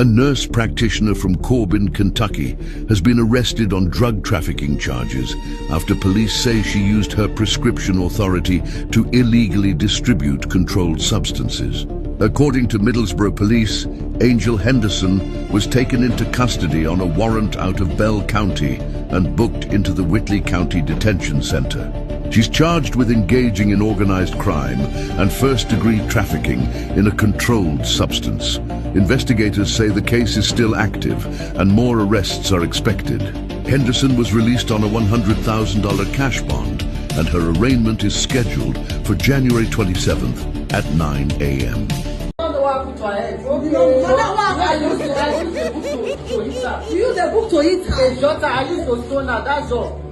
A nurse practitioner from Corbin, Kentucky, has been arrested on drug trafficking charges after police say she used her prescription authority to illegally distribute controlled substances. According to Middlesbrough police, Angel Henderson was taken into custody on a warrant out of Bell County and booked into the Whitley County Detention Center. She's charged with engaging in organized crime and first-degree trafficking in a controlled substance. Investigators say the case is still active and more arrests are expected. Henderson was released on a $100,000 cash bond, and her arraignment is scheduled for January 27th at 9 a.m. You use the book to eat her. I use to stone her, that's all.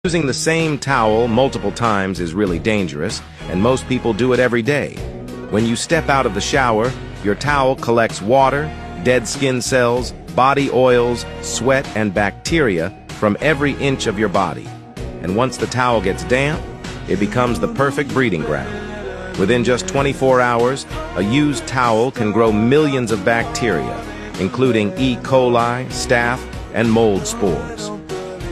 Using the same towel multiple times is really dangerous, and most people do it every day. When you step out of the shower, your towel collects water, dead skin cells, body oils, sweat, and bacteria from every inch of your body. And once the towel gets damp, it becomes the perfect breeding ground. Within just 24 hours, a used towel can grow millions of bacteria, including E. coli, staph, and mold spores.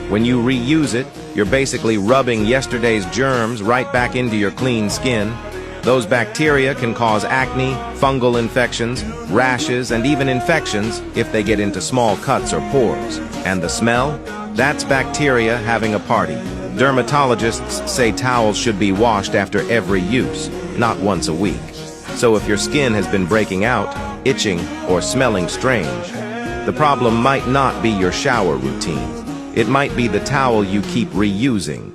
When you reuse it, you're basically rubbing yesterday's germs right back into your clean skin. Those bacteria can cause acne, fungal infections, rashes, and even infections if they get into small cuts or pores. And the smell? That's bacteria having a party. Dermatologists say towels should be washed after every use, not once a week. So if your skin has been breaking out, itching, or smelling strange, the problem might not be your shower routine. It might be the towel you keep reusing.